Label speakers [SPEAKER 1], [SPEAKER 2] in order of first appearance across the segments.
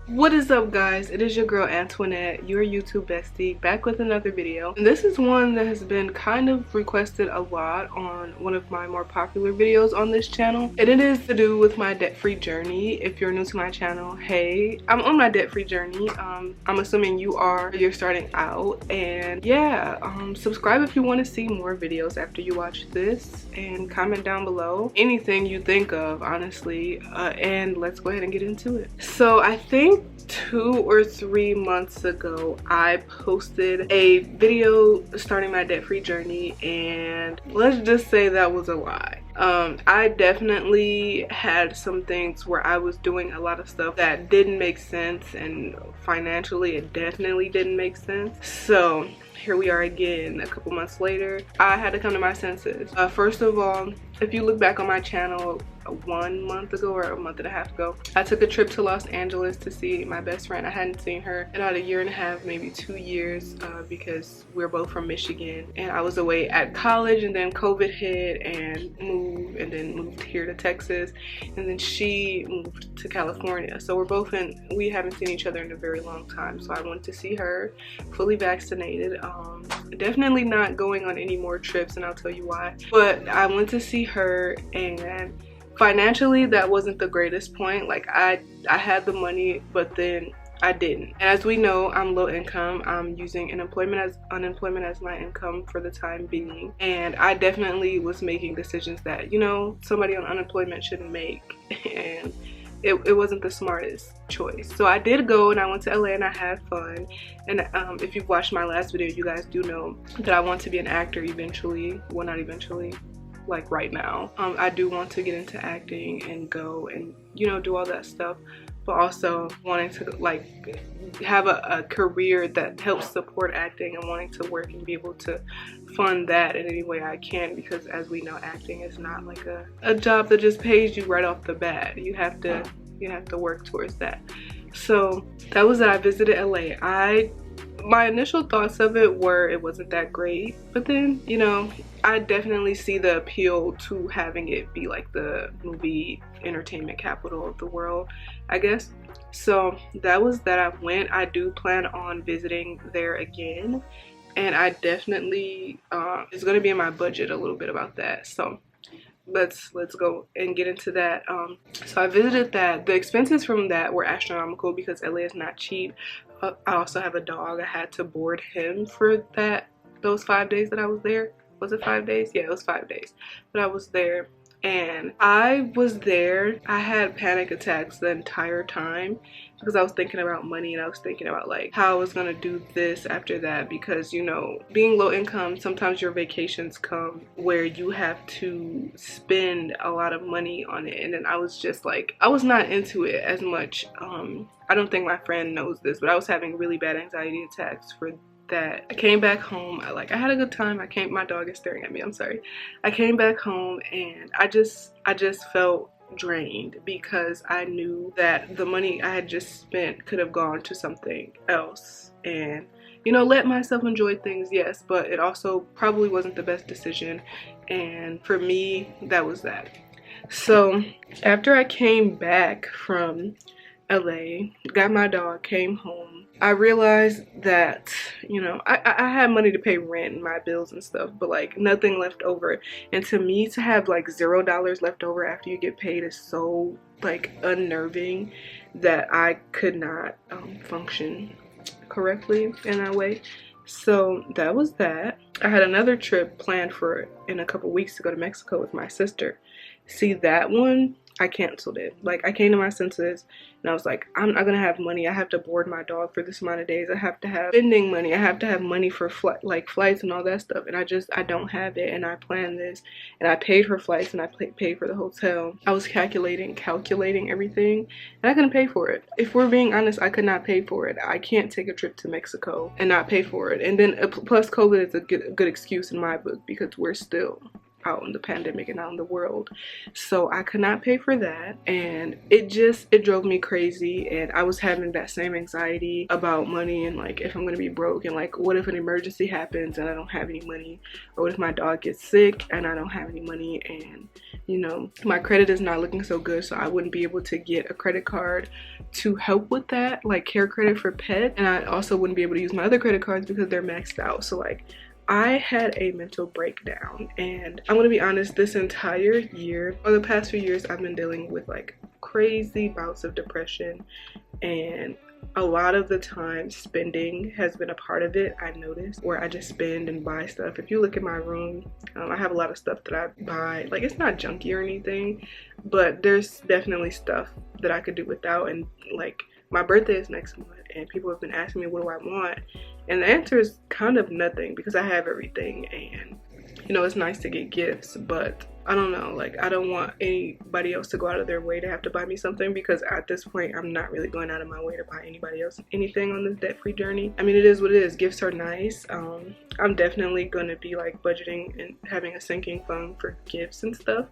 [SPEAKER 1] What is up, guys? It is your girl Antoinette, your YouTube bestie, back with another video. And this is one that has been kind of requested a lot on one of my more popular videos on this channel, and it is to do with my debt-free journey. If you're new to my channel, hey, I'm on my debt-free journey. I'm assuming you're starting out, and yeah, subscribe if you want to see more videos after you watch this, and comment down below anything you think of, honestly, and let's go ahead and get into it. So I think 2 or 3 months ago I posted a video starting my debt-free journey, and let's just say that was a lie. I definitely had some things where I was doing a lot of stuff that didn't make sense, and financially it definitely didn't make sense. So here we are again a couple months later. I had to come to my senses. First of all, if you look back on my channel 1 month ago or a month and a half ago, I took a trip to Los Angeles to see my best friend. I hadn't seen her in about 1.5 years, maybe 2 years, because we're both from Michigan, and I was away at college, and then COVID hit and moved here to Texas, and then she moved to California. So we haven't seen each other in a very long time. So I went to see her, fully vaccinated. Definitely not going on any more trips, and I'll tell you why. But I went to see her, and financially that wasn't the greatest point. Like I had the money, but then I didn't. And as we know, I'm low income. I'm using unemployment as my income for the time being, and I definitely was making decisions that, you know, somebody on unemployment shouldn't make, and it wasn't the smartest choice. So I did go, and I went to LA, and I had fun. And if you've watched my last video, you guys do know that I want to be an actor eventually. Well, not eventually, like right now. I do want to get into acting and go and, you know, do all that stuff, but also wanting to like have a career that helps support acting, and wanting to work and be able to fund that in any way I can, because as we know, acting is not like a job that just pays you right off the bat. You have to work towards that. So that was that. I visited LA. My initial thoughts of it were it wasn't that great, but then, you know, I definitely see the appeal to having it be like the movie entertainment capital of the world, I guess. So that was that. I went. I do plan on visiting there again, and I definitely it's going to be in my budget a little bit about that. So let's go and get into that. So I visited that. The expenses from that were astronomical because LA is not cheap. I also have a dog. I had to board him for those 5 days that I was there. Was it 5 days? Yeah, it was 5 days that I was there. And I was there. I had panic attacks the entire time because I was thinking about money, and I was thinking about like how I was gonna do this after that, because, you know, being low income, sometimes your vacations come where you have to spend a lot of money on it. And then I was just like, I was not into it as much. I don't think my friend knows this, but I was having really bad anxiety attacks for that. I came back home. I had a good time. My dog is staring at me, I'm sorry. I came back home, and I just felt drained, because I knew that the money I had just spent could have gone to something else, and, you know, let myself enjoy things, yes, but it also probably wasn't the best decision. And for me, that was that. So after I came back from LA, got my dog, came home, I realized that, you know, I had money to pay rent and my bills and stuff, but like nothing left over. And to me, to have like $0 left over after you get paid is so like unnerving that I could not function correctly in that way. So that was that. I had another trip planned in a couple weeks to go to Mexico with my sister. See, that one, I canceled it. Like, I came to my senses, and I was like, I'm not gonna have money. I have to board my dog for this amount of days. I have to have spending money. I have to have money for flights and all that stuff, and I don't have it. And I planned this, and I paid for flights, and I paid for the hotel. I was calculating everything, and I couldn't pay for it. If we're being honest, I could not pay for it. I can't take a trip to Mexico and not pay for it. And then plus COVID is a good excuse in my book, because we're still out in the pandemic and out in the world. So I could not pay for that, and it drove me crazy. And I was having that same anxiety about money, and like if I'm gonna be broke, and like what if an emergency happens and I don't have any money, or what if my dog gets sick and I don't have any money, and you know, my credit is not looking so good, so I wouldn't be able to get a credit card to help with that, like care credit for pet. And I also wouldn't be able to use my other credit cards because they're maxed out. So like I had a mental breakdown, and I'm gonna be honest, this entire year, or the past few years, I've been dealing with like crazy bouts of depression, and a lot of the time spending has been a part of it. I noticed where I just spend and buy stuff. If you look at my room, I have a lot of stuff that I buy. Like, it's not junky or anything, but there's definitely stuff that I could do without. And like, my birthday is next month, and people have been asking me what do I want, and the answer is kind of nothing, because I have everything. And you know, it's nice to get gifts, but I don't know, like I don't want anybody else to go out of their way to have to buy me something, because at this point I'm not really going out of my way to buy anybody else anything on this debt-free journey. I mean, it is what it is. Gifts are nice. I'm definitely gonna be like budgeting and having a sinking fund for gifts and stuff.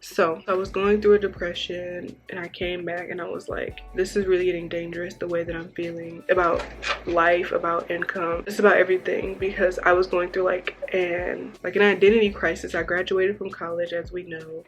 [SPEAKER 1] So I was going through a depression, and I came back and I was like, this is really getting dangerous, the way that I'm feeling about life, about income, just about everything, because I was going through like an identity crisis. I graduated from college, as we know,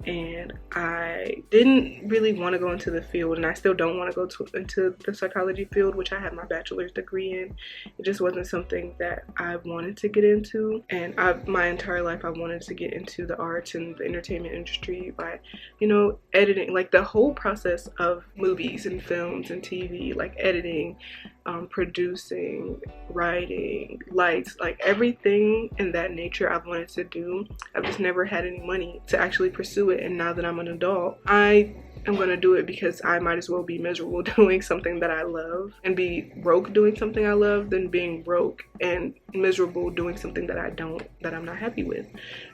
[SPEAKER 1] and I didn't really want to go into the field, and I still don't want to go into the psychology field, which I have my bachelor's degree in. It just wasn't something that I wanted to get into, and my entire life I wanted to get into the arts and the entertainment industry by, you know, editing, like the whole process of movies and films and TV, like editing, producing, writing, lights, like everything in that nature I've wanted to do. I've just never had any money to actually pursue it, and now that I'm an adult, I am going to do it because I might as well be miserable doing something that I love and be broke doing something I love than being broke and miserable doing something that I'm not happy with.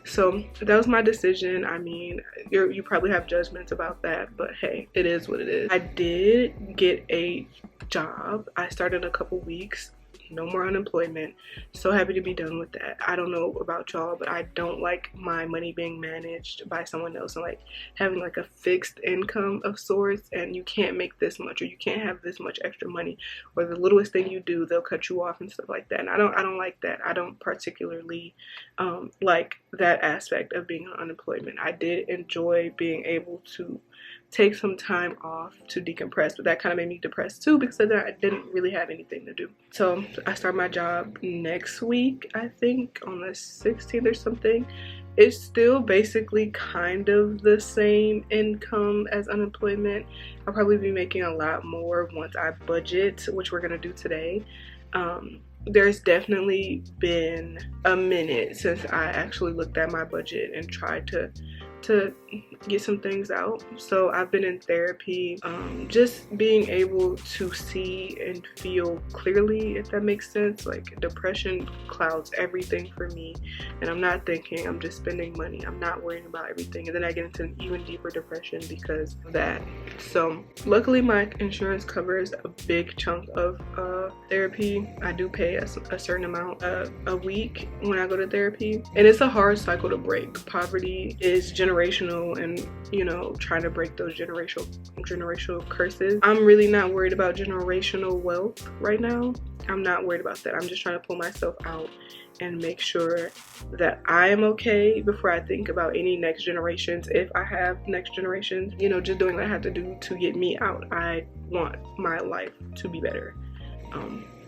[SPEAKER 1] So that was my decision. I mean, you probably have judgments about that, but hey, it is what it is. I did get a job. I started in a couple weeks. No more unemployment. So happy to be done with that. I don't know about y'all, but I don't like my money being managed by someone else, and like having like a fixed income of sorts, and you can't make this much, or you can't have this much extra money, or the littlest thing you do they'll cut you off and stuff like that. And I don't like that. I don't particularly like that aspect of being on unemployment. I did enjoy being able to take some time off to decompress, but that kind of made me depressed too, because then I didn't really have anything to do. So I start my job next week, I think on the 16th or something. It's still basically kind of the same income as unemployment. I'll probably be making a lot more once I budget, which we're gonna do today. There's definitely been a minute since I actually looked at my budget and tried to get some things out. So I've been in therapy, just being able to see and feel clearly, if that makes sense. Like, depression clouds everything for me, and I'm not thinking, I'm just spending money, I'm not worrying about everything, and then I get into an even deeper depression because of that. So luckily my insurance covers a big chunk of therapy. I do pay a certain amount a week when I go to therapy, and it's a hard cycle to break. Poverty is generational, and you know, trying to break those generational curses. I'm really not worried about generational wealth right now. I'm not worried about that. I'm just trying to pull myself out and make sure that I am okay before I think about any next generations. If I have next generations, you know, just doing what I have to do to get me out. I want my life to be better.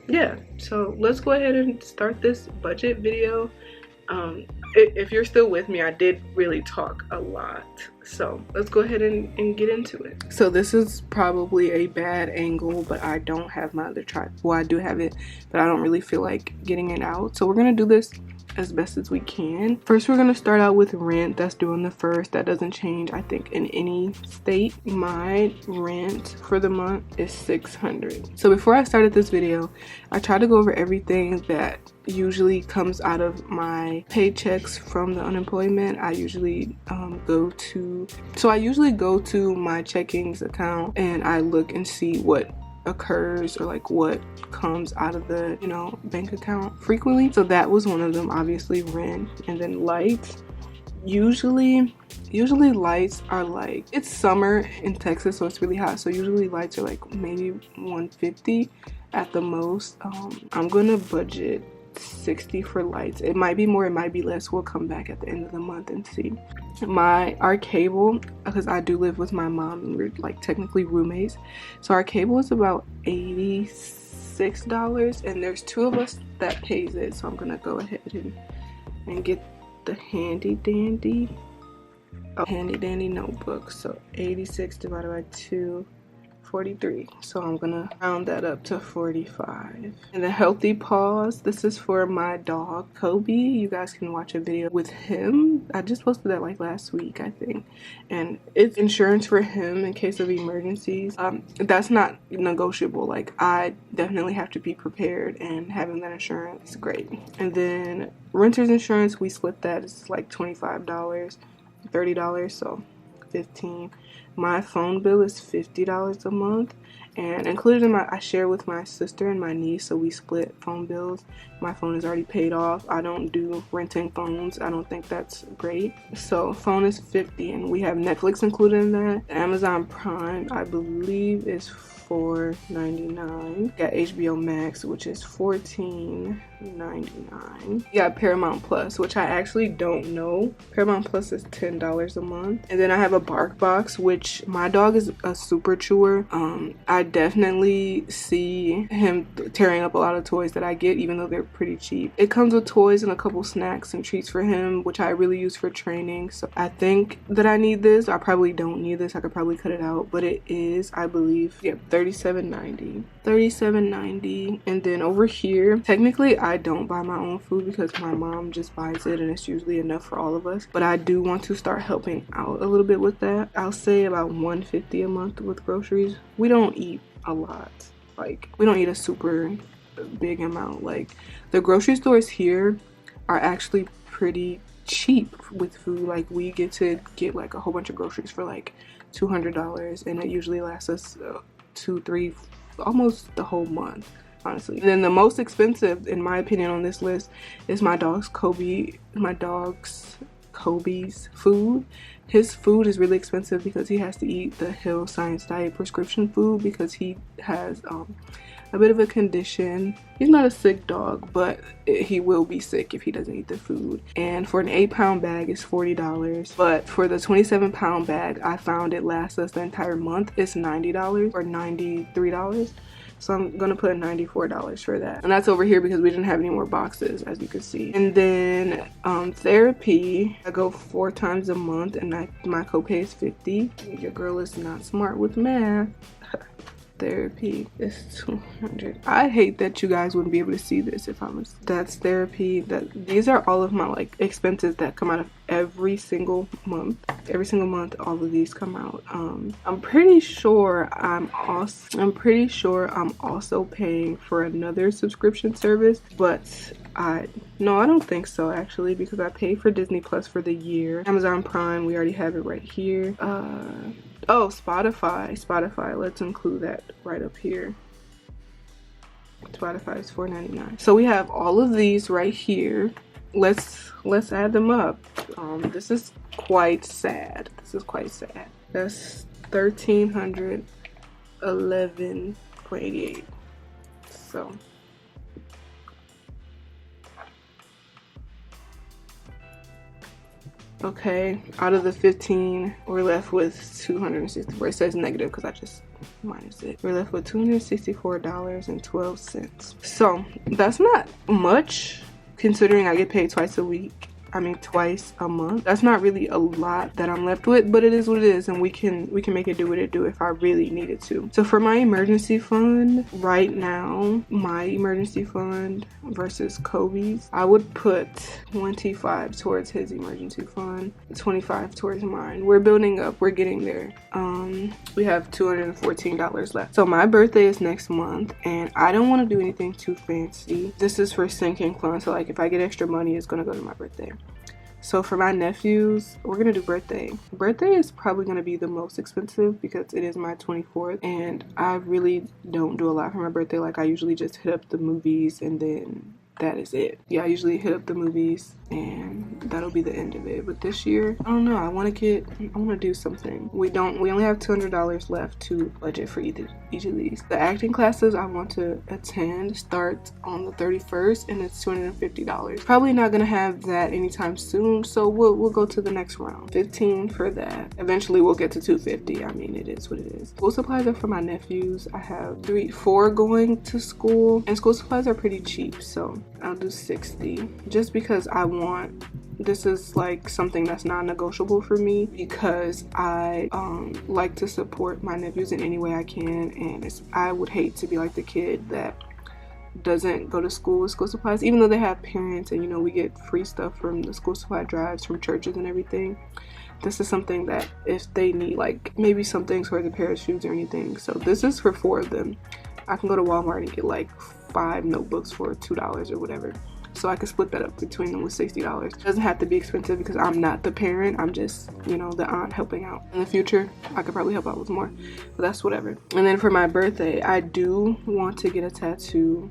[SPEAKER 1] Yeah, so let's go ahead and start this budget video. If you're still with me, I did really talk a lot, so let's go ahead and get into it. So this is probably a bad angle, but I don't have my other tripod. Well, I do have it, but I don't really feel like getting it out, so we're gonna do this as best as we can. First, we're gonna start out with rent. That's due on the 1st. That doesn't change, I think, in any state. My rent for the month is $600. So before I started this video, I tried to go over everything that usually comes out of my paychecks from the unemployment. I usually go to my checkings account, and I look and see what occurs, or like what comes out of the, you know, bank account frequently. So that was one of them, obviously rent, and then lights. Usually lights are like, it's summer in Texas, so it's really hot, so usually lights are like maybe 150 at the most. I'm gonna budget 60 for lights. It might be more, it might be less. We'll come back at the end of the month and see. Our cable, because I do live with my mom and we're like technically roommates, so our cable is about $86, and there's 2 of us that pays it, so I'm gonna go ahead and get the handy dandy notebook. So 86 divided by 2, 43. So I'm gonna round that up to 45. And the healthy paws, this is for my dog Kobe. You guys can watch a video with him. I just posted that like last week, I think, and it's insurance for him in case of emergencies. That's not negotiable. Like, I definitely have to be prepared, and having that insurance is great. And then renter's insurance, we split that. It's like $25, $30, so 15. My phone bill is $50 a month, and included in I share with my sister and my niece, so we split phone bills. My phone is already paid off. I don't do renting phones. I don't think that's great. So phone is $50, and we have Netflix included in that. Amazon Prime, I believe, is $4.99. Got HBO Max, which is $14.99. Got Paramount Plus, which I actually don't know. Paramount Plus is $10 a month. And then I have a Bark Box, which my dog is a super chewer. I definitely see him tearing up a lot of toys that I get, even though they're pretty cheap. It comes with toys and a couple snacks and treats for him, which I really use for training. So I think that I need this. I probably don't need this. I could probably cut it out, but it is, I believe, yeah, $37.90. And then over here, technically I don't buy my own food because my mom just buys it, and it's usually enough for all of us, but I do want to start helping out a little bit with that. I'll say about $150 a month with groceries. We don't eat a lot. Like, we don't eat a super big amount. Like, the grocery stores here are actually pretty cheap with food. Like, we get to get like a whole bunch of groceries for like $200, and it usually lasts us 2-3, almost the whole month, honestly. And then the most expensive, in my opinion, on this list is my dog's Kobe's food. His food is really expensive because he has to eat the Hill Science Diet prescription food because he has a bit of a condition. He's not a sick dog, but he will be sick if he doesn't eat the food. And for an 8-pound bag, it's $40. But for the 27-pound bag, I found it lasts us the entire month. It's $90 or $93. So I'm gonna put $94 for that. And that's over here because we didn't have any more boxes, as you can see. And then therapy, I go 4 times a month, and my copay is $50. Your girl is not smart with math. Therapy is $200. I hate that you guys wouldn't be able to see this if I was. That's therapy. These are all of my like expenses that come out of every single month. Every single month, all of these come out. I'm pretty sure I'm also paying for another subscription service, but no, I don't think so actually, because I pay for Disney Plus for the year. Amazon Prime, we already have it right here. Oh, Spotify, let's include that right up here. Spotify is $4.99. So we have all of these right here. Let's add them up. This is quite sad. That's $1,311.88. So okay, out of the 15, we're left with 264. It says negative because I just minus it. We're left with $264.12. So that's not much considering I get paid twice a month. That's not really a lot that I'm left with, but it is what it is, and we can make it do what it do if I really needed to. So for my emergency fund right now, my emergency fund versus Kobe's, I would put 25 towards his emergency fund, 25 towards mine. We're building up, we're getting there. We have $214 left. So my birthday is next month, and I don't want to do anything too fancy. This is for sinking fund, so like if I get extra money, it's gonna go to my birthday. So for my nephews, we're gonna do birthday. Birthday is probably gonna be the most expensive because it is my 24th, and I really don't do a lot for my birthday. Like, I usually just hit up the movies and then that is it. Yeah, I usually hit up the movies and that'll be the end of it. But this year, I don't know, I want to do something. We only have $200 left to budget for each of these. The acting classes I want to attend start on the 31st and it's $250. Probably not gonna have that anytime soon, so we'll go to the next round. $15 for that. Eventually we'll get to $250. I mean, it is what it is. School supplies are for my nephews. I have 4 going to school, and school supplies are pretty cheap, so I'll do $60 just because this is like something that's non-negotiable for me, because I like to support my nephews in any way I can, and I would hate to be like the kid that doesn't go to school with school supplies, even though they have parents and, you know, we get free stuff from the school supply drives from churches and everything. This is something that if they need, like maybe some things for the pair of shoes or anything. So this is for 4 of them. I can go to Walmart and get like 5 notebooks for $2 or whatever. So I can split that up between them with $60. It doesn't have to be expensive because I'm not the parent. I'm just, you know, the aunt helping out. In the future, I could probably help out with more, but that's whatever. And then for my birthday, I do want to get a tattoo.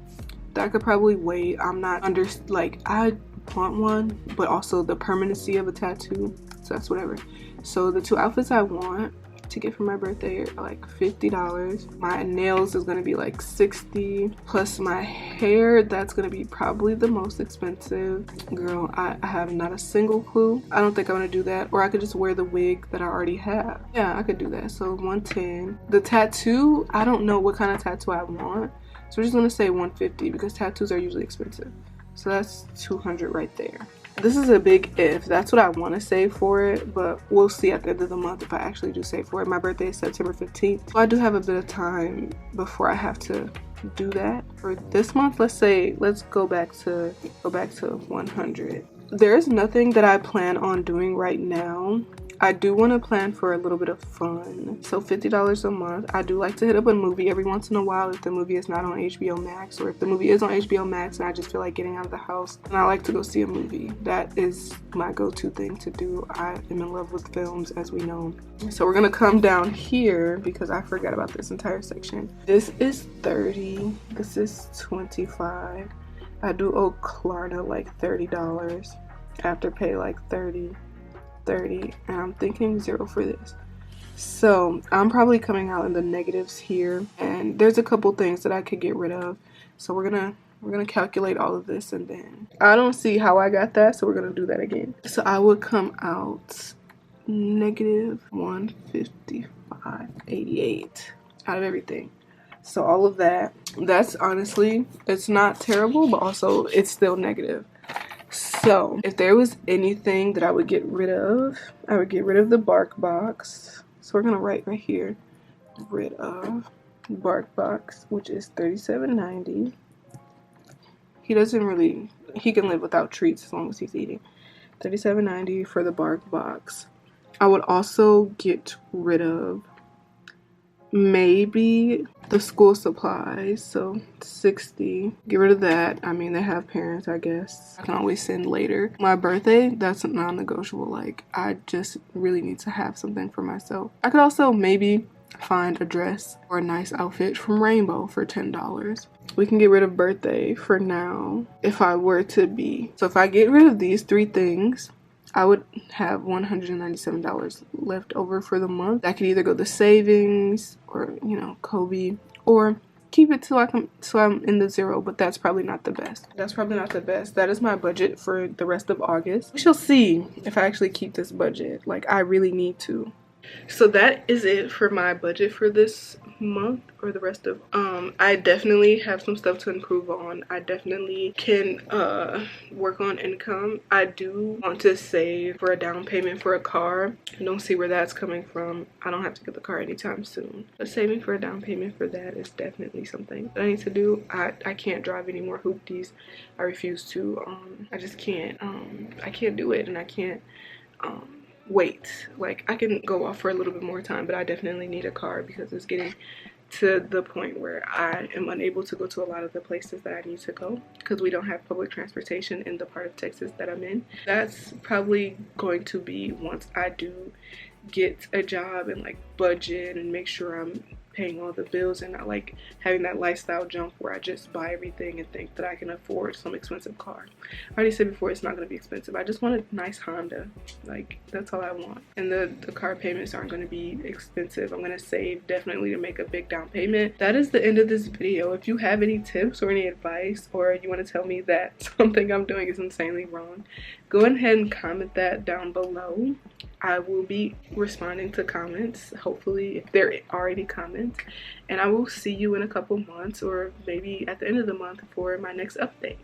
[SPEAKER 1] That could probably wait. I'm not I want one, but also the permanency of a tattoo. So that's whatever. So the 2 outfits I want to get for my birthday are like $50. My nails is gonna be like $60, plus my hair, that's gonna be probably the most expensive. Girl, I have not a single clue. I don't think I'm gonna do that, or I could just wear the wig that I already have. Yeah, I could do that. So $110. The tattoo, I don't know what kind of tattoo I want, so we're just gonna say $150 because tattoos are usually expensive. So that's $200 right there. This is a big if. That's what I want to save for it, but we'll see at the end of the month if I actually do save for it. My birthday is September 15th, so I do have a bit of time before I have to do that. For this month, let's go back to 100. There's nothing that I plan on doing right now. I do want to plan for a little bit of fun, so $50 a month. I do like to hit up a movie every once in a while if the movie is not on HBO Max, or if the movie is on HBO Max and I just feel like getting out of the house and I like to go see a movie. That is my go-to thing to do. I am in love with films, as we know. So we're gonna come down here because I forgot about this entire section. This is $30. This is $25. I do owe Klarna like $30. I have to pay like $30, and I'm thinking $0 for this. So I'm probably coming out in the negatives here, and there's a couple things that I could get rid of. So we're gonna calculate all of this, and then I don't see how I got that, so we're gonna do that again. So I would come out negative 155.88 out of everything. So all of that's honestly, it's not terrible, but also it's still negative. So if there was anything that I would get rid of, I would get rid of the bark box. So we're gonna write right here, rid of bark box, which is $37.90. He can live without treats as long as he's eating. $37.90 for the bark box. I would also get rid of maybe the school supplies, so $60. Get rid of that. I mean, they have parents, I guess. I can always send later. My birthday, that's non-negotiable. Like, I just really need to have something for myself. I could also maybe find a dress or a nice outfit from Rainbow for $10. We can get rid of birthday for now if I were to be. So if I get rid of these 3 things, I would have $197 left over for the month. That could either go to savings or, you know, Kobe, or keep it till I'm in the $0, but that's probably not the best. That is my budget for the rest of August. We shall see if I actually keep this budget. Like, I really need to. So that is it for my budget for this month, or the rest of I definitely have some stuff to improve on. I definitely can work on income. I do want to save for a down payment for a car. I don't see where that's coming from. I don't have to get the car anytime soon, but saving for a down payment for that is definitely something that I need to do. I can't drive any more hoopties. I refuse to. I just can't. I can't do it, and I can't wait. Like, I can go off for a little bit more time, but I definitely need a car because it's getting to the point where I am unable to go to a lot of the places that I need to go because we don't have public transportation in the part of Texas that I'm in. That's probably going to be once I do get a job and like budget and make sure paying all the bills and not like having that lifestyle jump where I just buy everything and think that I can afford some expensive car. I already said before, it's not going to be expensive. I just want a nice Honda. Like, that's all I want. And the car payments aren't going to be expensive. I'm going to save definitely to make a big down payment. That is the end of this video. If you have any tips or any advice, or you want to tell me that something I'm doing is insanely wrong, go ahead and comment that down below. I will be responding to comments, hopefully, if there are any comments, and I will see you in a couple months or maybe at the end of the month for my next update.